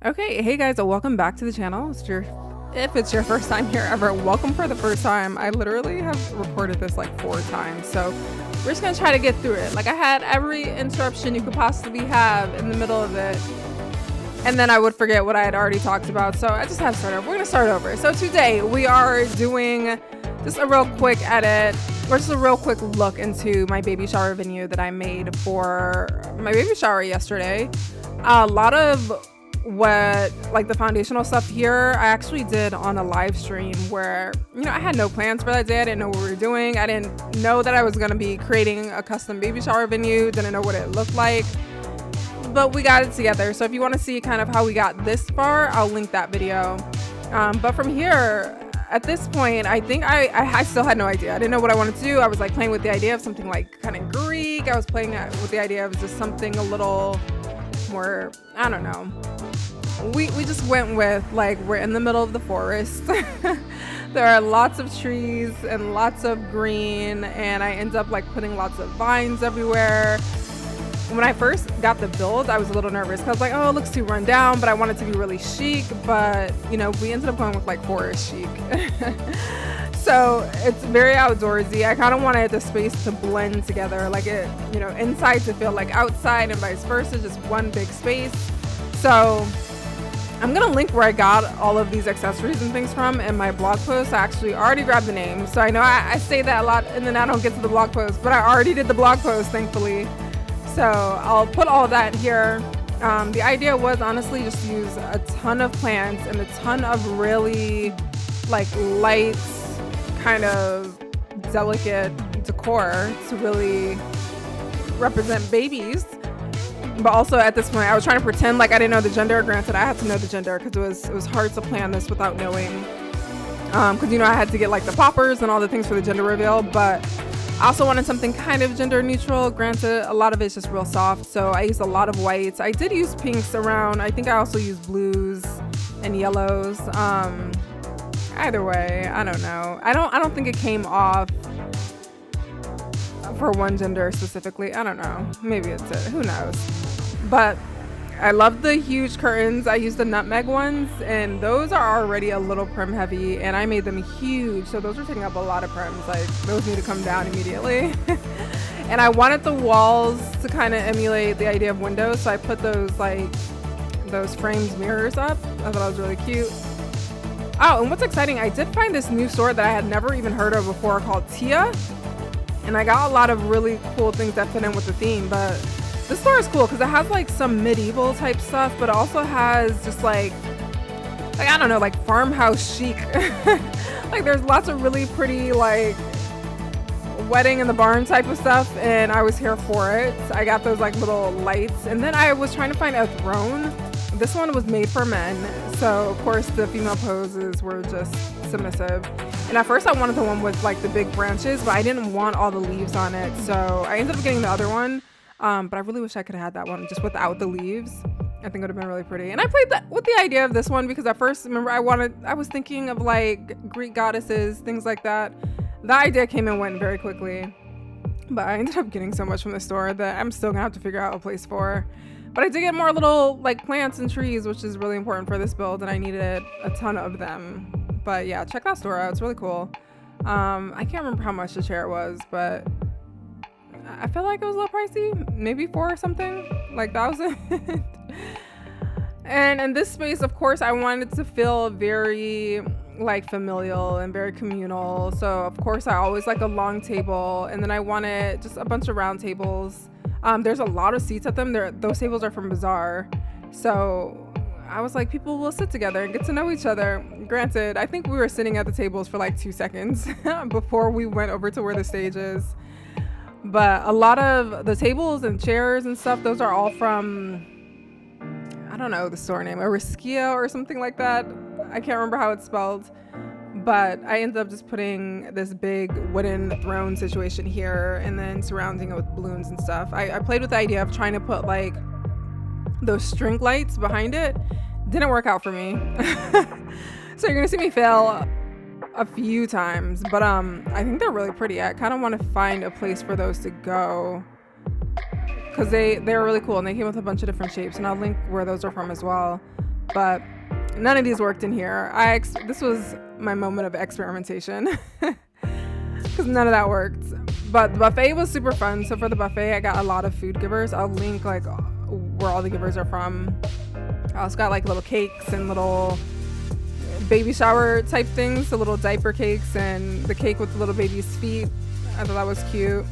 Okay, hey guys, welcome back to the channel. If it's your first time here ever, welcome for the first time. I literally have recorded this like 4 times, so we're just gonna try to get through it. Like, I had every interruption you could possibly have in the middle of it, and then I would forget what I had already talked about, so I just have to start over. We're gonna start over. So today we are doing just a real quick edit, or just a real quick look into my baby shower venue that I made for my baby shower yesterday. A lot of what, like, the foundational stuff here, I actually did on a live stream where, I had no plans for that day. I didn't know what we were doing. I didn't know that I was going to be creating a custom baby shower venue. Didn't know what it looked like, but we got it together. So if you want to see kind of how we got this far, I'll link that video. But from here, at this point, I think I still had no idea. I didn't know what I wanted to do. I was like playing with the idea of something like kind of Greek. I was playing with the idea of just something a little more, I don't know. We just went with, like, we're in the middle of the forest. There are lots of trees and lots of green, and I end up like putting lots of vines everywhere. When I first got the build, I was a little nervous because I was like, oh, it looks too run down, but I want it to be really chic. But we ended up going with like forest chic. So it's very outdoorsy. I kind of wanted the space to blend together, like it, inside to feel like outside and vice versa, just one big space. So I'm gonna link where I got all of these accessories and things from in my blog post. I actually already grabbed the name, so I know I say that a lot and then I don't get to the blog post, but I already did the blog post, thankfully. So I'll put all that here. The idea was honestly just to use a ton of plants and a ton of really like light, kind of delicate decor to really represent babies. But also at this point, I was trying to pretend like I didn't know the gender. Granted, I had to know the gender because it was hard to plan this without knowing. Because I had to get like the poppers and all the things for the gender reveal, but I also wanted something kind of gender neutral. Granted, a lot of it's just real soft, so I used a lot of whites. I did use pinks around. I think I also used blues and yellows. Either way, I don't know. I don't think it came off for one gender specifically. I don't know. Maybe it's it. Who knows? But I love the huge curtains. I used the nutmeg ones, and those are already a little prim heavy, and I made them huge, so those are taking up a lot of prims. Like, those need to come down immediately. And I wanted the walls to kind of emulate the idea of windows, so I put those framed mirrors up. I thought that was really cute. Oh, and what's exciting, I did find this new store that I had never even heard of before called Tia, and I got a lot of really cool things that fit in with the theme. But this store is cool because it has like some medieval type stuff, but it also has just like I don't know, like farmhouse chic. Like, there's lots of really pretty like wedding in the barn type of stuff, and I was here for it. I got those like little lights, and then I was trying to find a throne. This one was made for men, so of course the female poses were just submissive. And at first I wanted the one with like the big branches, but I didn't want all the leaves on it, so I ended up getting the other one. But I really wish I could have had that one just without the leaves. I think it would have been really pretty. And I played that with the idea of this one because at first, remember, I was thinking of like Greek goddesses, things like that. The idea came and went very quickly, but I ended up getting so much from the store that I'm still gonna have to figure out a place for. But I did get more little like plants and trees, which is really important for this build, and I needed a ton of them. But yeah, check that store out. It's really cool. I can't remember how much the chair was, but I feel like it was a little pricey, maybe 4 or something, like 1,000. And in this space, of course, I wanted to feel very like familial and very communal. So of course I always like a long table, and then I wanted just a bunch of round tables. There's a lot of seats at them. Those tables are from Bazaar. So I was like, people will sit together and get to know each other. Granted, I think we were sitting at the tables for like 2 seconds before we went over to where the stage is. But a lot of the tables and chairs and stuff, those are all from, I don't know the store name, Ariskia or something like that. I can't remember how it's spelled. But I ended up just putting this big wooden throne situation here and then surrounding it with balloons and stuff. I played with the idea of trying to put like those string lights behind it. Didn't work out for me. So you're gonna see me fail a few times, but I think they're really pretty. I kind of want to find a place for those to go because they're really cool, and they came with a bunch of different shapes, and I'll link where those are from as well. but none of these worked in here. This was my moment of experimentation because none of that worked. But the buffet was super fun. So for the buffet, I got a lot of food givers. I'll link like where all the givers are from. I also got like little cakes and little baby shower type things, the little diaper cakes and the cake with the little baby's feet. I thought that was cute.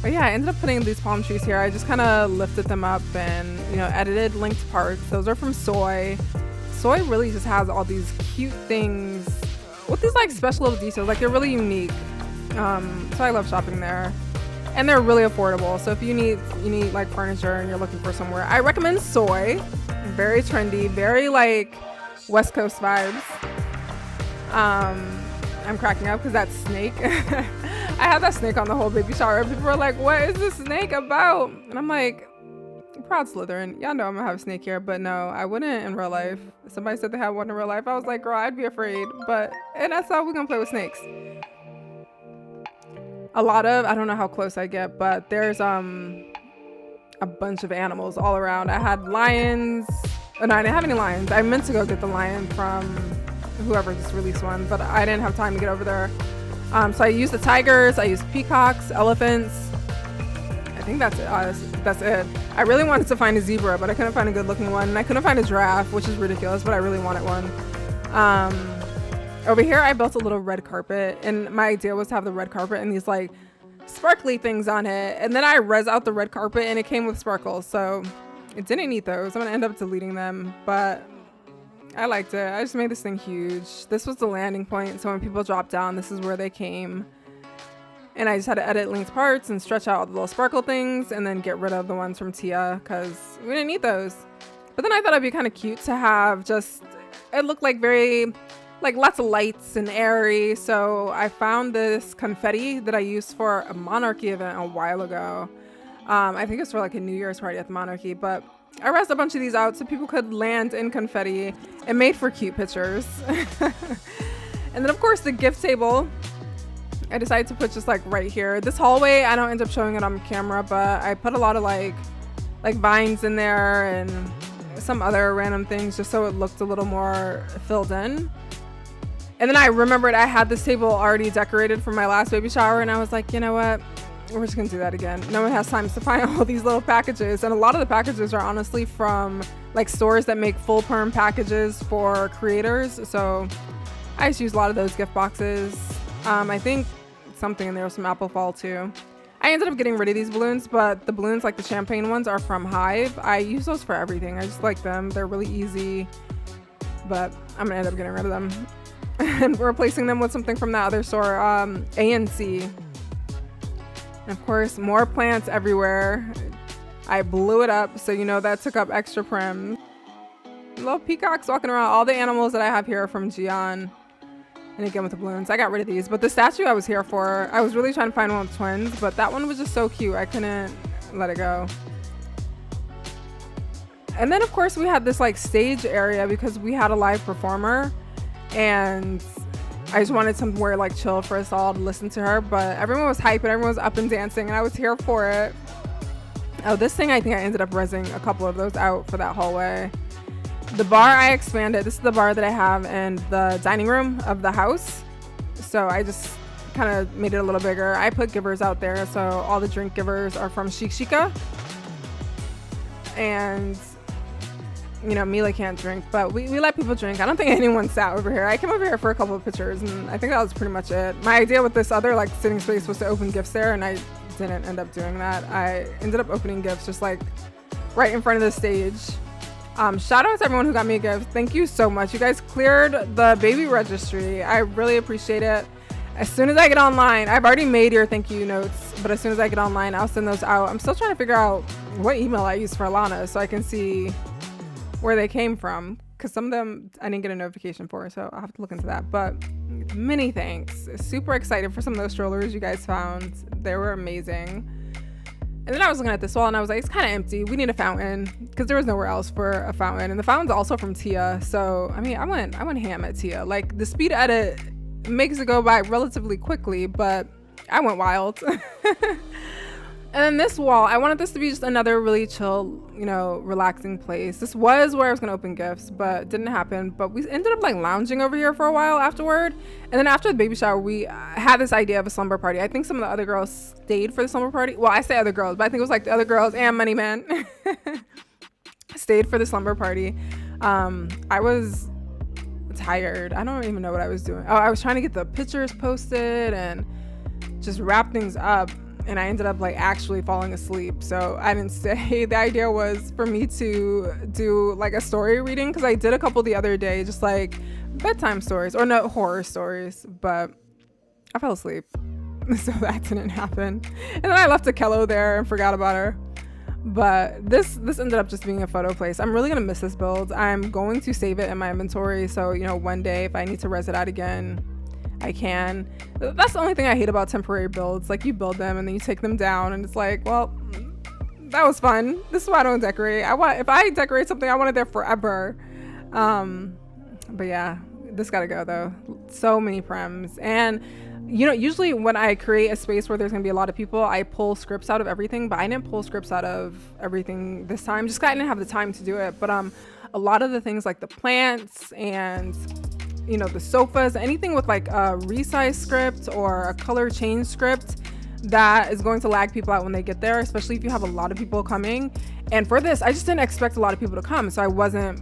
But yeah, I ended up putting these palm trees here. I just kind of lifted them up and, you know, edited linked parts. Those are from Soy. Soy really just has all these cute things with these like special little details. Like they're really unique. So I love shopping there. And they're really affordable. So if you need like furniture and you're looking for somewhere, I recommend Soy. Very trendy, very like West Coast vibes. I'm cracking up because that snake. I had that snake on the whole baby shower. People were like, what is this snake about? And I'm like, proud Slytherin. Y'all know I'm gonna have a snake here, but no, I wouldn't in real life. Somebody said they had one in real life. I was like, girl, I'd be afraid. And that's how we're gonna play with snakes. I don't know how close I get, but there's a bunch of animals all around. I had lions. Oh, no, I didn't have any lions. I meant to go get the lion from whoever just released one, but I didn't have time to get over there. So I used the tigers, I used peacocks, elephants. I think that's it. That's it. I really wanted to find a zebra, but I couldn't find a good looking one. And I couldn't find a giraffe, which is ridiculous, but I really wanted one. Over here, I built a little red carpet, and my idea was to have the red carpet and these like sparkly things on it. And then I res out the red carpet and it came with sparkles. So it didn't need those. I'm gonna end up deleting them, but I liked it. I just made this thing huge. This was the landing point, so when people dropped down, this is where they came. And I just had to edit linked parts and stretch out all the little sparkle things and then get rid of the ones from Tia because we didn't need those. But then I thought it'd be kind of cute to have just, it looked like very, like lots of lights and airy. So I found this confetti that I used for a Monarchy event a while ago. I think it's for like a New Year's party at the Monarchy, but I razzed a bunch of these out so people could land in confetti. It made for cute pictures. And then of course the gift table, I decided to put just like right here. This hallway, I don't end up showing it on camera, but I put a lot of like vines in there and some other random things just so it looked a little more filled in. And then I remembered I had this table already decorated for my last baby shower, and I was like, you know what? We're just gonna do that again. No one has time to find all these little packages, and a lot of the packages are honestly from like stores that make full perm packages for creators. So I just use a lot of those gift boxes. I think something in there was some apple fall too. I ended up getting rid of these balloons, but the balloons like the champagne ones are from Hive. I use those for everything. I just like them. They're really easy, but I'm gonna end up getting rid of them and replacing them with something from that other store, ANC. And of course, more plants everywhere. I blew it up, so you know that took up extra prim. Little peacocks walking around. All the animals that I have here are from Gian. And again with the balloons. I got rid of these, but the statue I was here for. I was really trying to find one with twins, but that one was just so cute. I couldn't let it go. And then of course we had this like stage area because we had a live performer, and I just wanted somewhere like chill for us all to listen to her, but everyone was hype and everyone was up and dancing and I was here for it. Oh, this thing, I think I ended up rezzing a couple of those out for that hallway. The bar I expanded. This is the bar that I have in the dining room of the house. So I just kind of made it a little bigger. I put givers out there, so all the drink givers are from Chic Chica. And you know, Meela can't drink, but we let people drink. I don't think anyone sat over here. I came over here for a couple of pictures, and I think that was pretty much it. My idea with this other like sitting space was to open gifts there, and I didn't end up doing that. I ended up opening gifts just like right in front of the stage. Shout out to everyone who got me a gift. Thank you so much. You guys cleared the baby registry. I really appreciate it. As soon as I get online, I've already made your thank you notes, but as soon as I get online, I'll send those out. I'm still trying to figure out what email I use for Alana so I can see where they came from, because some of them I didn't get a notification for, so I'll have to look into that. But many thanks. Super excited for some of those strollers you guys found. They were amazing. And then I was looking at this wall and I was like, it's kind of empty. We need a fountain, because there was nowhere else for a fountain, and the fountain's also from Tia. So I mean, I went ham at Tia. Like the speed edit makes it go by relatively quickly, but I went wild. And then this wall, I wanted this to be just another really chill, you know, relaxing place. This was where I was gonna open gifts, but didn't happen. But we ended up like lounging over here for a while afterward. And then after the baby shower, we had this idea of a slumber party. I think some of the other girls stayed for the slumber party. Well, I say other girls, but I think it was like the other girls and Money Man stayed for the slumber party. I was tired. I don't even know what I was doing. Oh, I was trying to get the pictures posted and just wrap things up. And I ended up like actually falling asleep, so I didn't stay. The idea was for me to do like a story reading, because I did a couple the other day, just like bedtime stories, or no, horror stories, but I fell asleep, so that didn't happen. And then I left Akello there and forgot about her. But this ended up just being a photo place. I'm really gonna miss this build. I'm going to save it in my inventory, so you know, one day if I need to res it out again, I can. That's the only thing I hate about temporary builds. Like, you build them and then you take them down and it's like, well, that was fun. This is why I don't decorate. If I decorate something, I want it there forever. But yeah, this gotta go though. So many prems. And you know, usually when I create a space where there's gonna be a lot of people, I pull scripts out of everything, but I didn't pull scripts out of everything this time, just 'cause I didn't have the time to do it. But a lot of the things like the plants and, you know, the sofas, anything with like a resize script or a color change script, that is going to lag people out when they get there, especially if you have a lot of people coming. And for this, I just didn't expect a lot of people to come, so I wasn't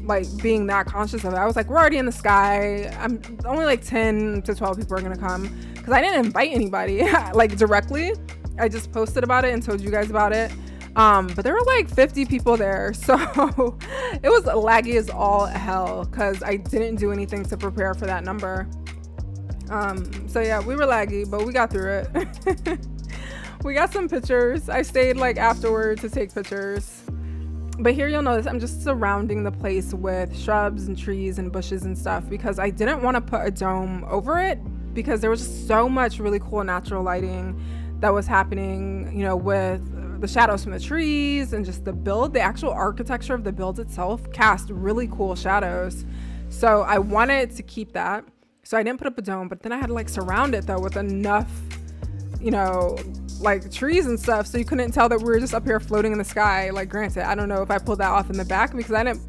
like being that conscious of it. I was like, we're already in the sky. I'm only like 10 to 12 people are gonna come, because I didn't invite anybody like directly. I just posted about it and told you guys about it. But there were like 50 people there, so it was laggy as all hell because I didn't do anything to prepare for that number. So yeah, we were laggy, but we got through it. We got some pictures. I stayed like afterward to take pictures. But here you'll notice I'm just surrounding the place with shrubs and trees and bushes and stuff, because I didn't want to put a dome over it, because there was just so much really cool natural lighting that was happening, you know, with the shadows from the trees and just the build. The actual architecture of the build itself cast really cool shadows. So I wanted to keep that. So I didn't put up a dome, but then I had to like surround it though with enough, you know, like trees and stuff, so you couldn't tell that we were just up here floating in the sky. Like, granted, I don't know if I pulled that off in the back, because I didn't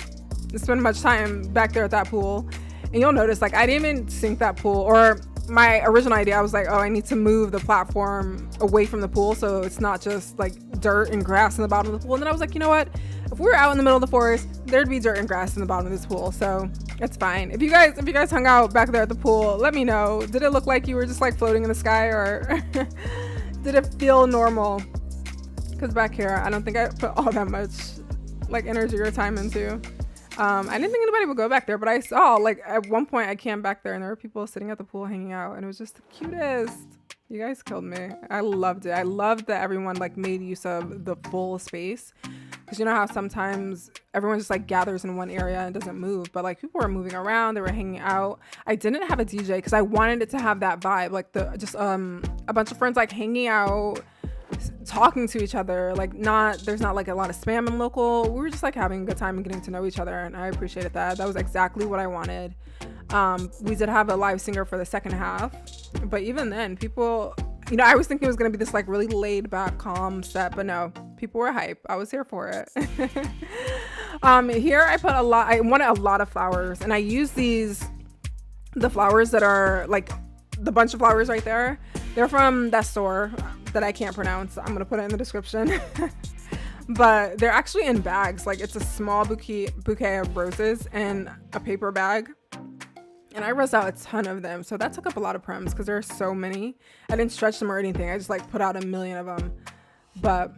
spend much time back there at that pool. And you'll notice like I didn't even sink that pool, or my original idea, I was like, oh, I need to move the platform away from the pool so it's not just like dirt and grass in the bottom of the pool. And then I was like, you know what, if we were out in the middle of the forest, there'd be dirt and grass in the bottom of this pool, so it's fine. If you guys hung out back there at the pool, let me know. Did it look like you were just like floating in the sky, or did it feel normal? Because back here, I don't think I put all that much like energy or time into. I didn't think anybody would go back there, but I saw like at one point I camped back there and there were people sitting at the pool hanging out, and it was just the cutest. You guys killed me. I loved it. I loved that everyone like made use of the full space, because you know how sometimes everyone just like gathers in one area and doesn't move, but like people were moving around, they were hanging out. I didn't have a DJ because I wanted it to have that vibe, like the just a bunch of friends like hanging out, talking to each other, like there's not like a lot of spam and local. We were just like having a good time and getting to know each other, and I appreciated that. That was exactly what I wanted. We did have a live singer for the second half, but even then people, you know, I was thinking it was going to be this like really laid back calm set, but no, people were hype. I was here for it. Here I wanted a lot of flowers, and I use the flowers that are like the bunch of flowers right there. They're from that store that I can't pronounce. I'm going to put it in the description. But they're actually in bags. Like, it's a small bouquet of roses in a paper bag. And I rezzed out a ton of them. So that took up a lot of prems because there are so many. I didn't stretch them or anything. I just like put out a million of them. But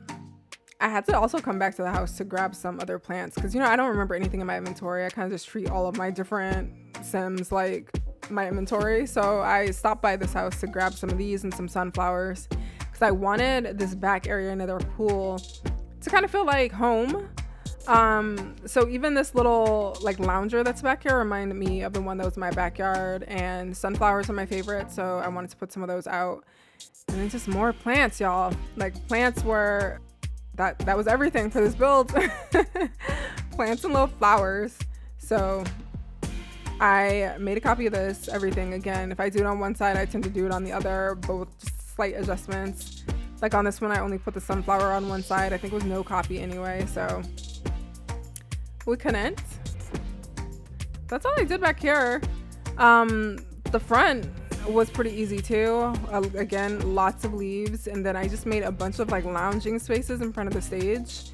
I had to also come back to the house to grab some other plants because, you know, I don't remember anything in my inventory. I kind of just treat all of my different Sims like my inventory. So I stopped by this house to grab some of these and some sunflowers because I wanted this back area near their pool to kind of feel like home. So even this little like lounger that's back here reminded me of the one that was in my backyard, and sunflowers are my favorite, so I wanted to put some of those out. And then just more plants, y'all. Like, plants were that was everything for this build. Plants and little flowers. So I made a copy of everything. Again, if I do it on one side, I tend to do it on the other, but with just slight adjustments. Like on this one, I only put the sunflower on one side. I think it was no copy anyway, so we couldn't. That's all I did back here. The front was pretty easy too. Again, lots of leaves, and then I just made a bunch of like lounging spaces in front of the stage.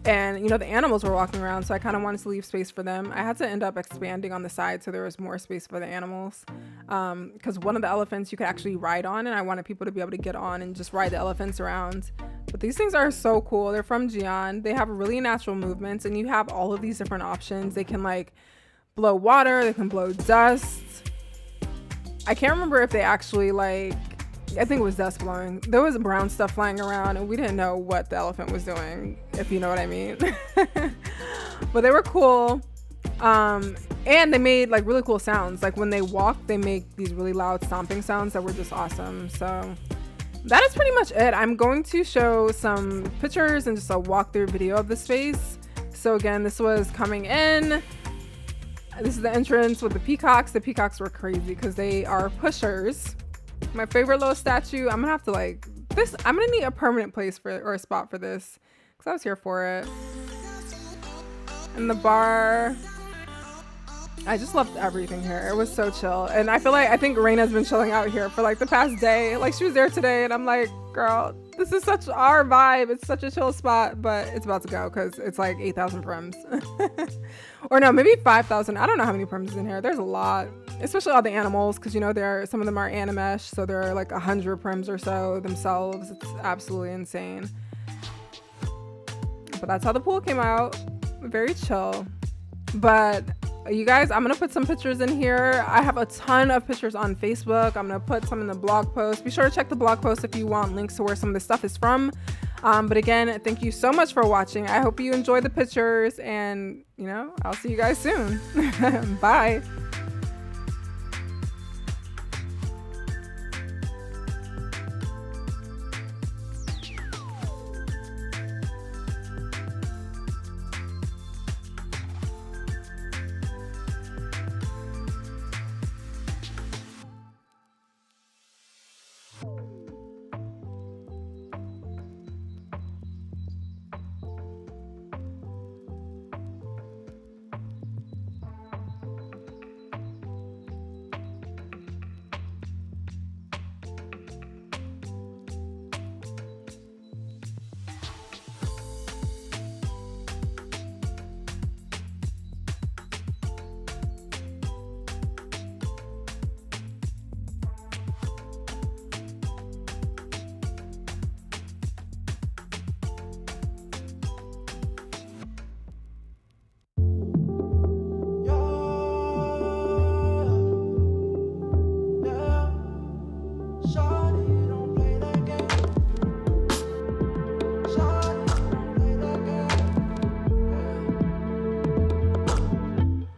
And you know, the animals were walking around, so I kind of wanted to leave space for them. I had to end up expanding on the side so there was more space for the animals, because one of the elephants you could actually ride on, and I wanted people to be able to get on and just ride the elephants around. But these things are so cool. They're from Jian. They have really natural movements, and you have all of these different options. They can like blow water, they can blow dust. I can't remember if they actually like, I think it was dust blowing. There was brown stuff flying around and we didn't know what the elephant was doing, if you know what I mean. But they were cool. And they made like really cool sounds. Like when they walk, they make these really loud stomping sounds that were just awesome. So that is pretty much it. I'm going to show some pictures and just a walkthrough video of the space. So again, this was coming in. This is the entrance with the peacocks. The peacocks were crazy because they are pushers. My favorite little statue. I'm gonna have to like this. I'm gonna need a permanent place for, or a spot for this, because I was here for it. And the bar. I just loved everything here. It was so chill. And I feel like, I think Raina's been chilling out here for like the past day. Like she was there today and I'm like, girl, this is such our vibe. It's such a chill spot, but it's about to go because it's like 8,000 prims. Or no, maybe 5,000. I don't know how many prims is in here. There's a lot, especially all the animals, because you know, some of them are animesh, so there are like 100 prims or so themselves. It's absolutely insane. But that's how the pool came out. Very chill. But you guys, I'm gonna put some pictures in here. I have a ton of pictures on Facebook. I'm gonna put some in the blog post. Be sure to check the blog post if you want links to where some of this stuff is from. But again, thank you so much for watching. I hope you enjoy the pictures, and you know, I'll see you guys soon. Bye.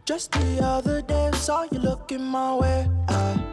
Just the other day, saw you looking my way.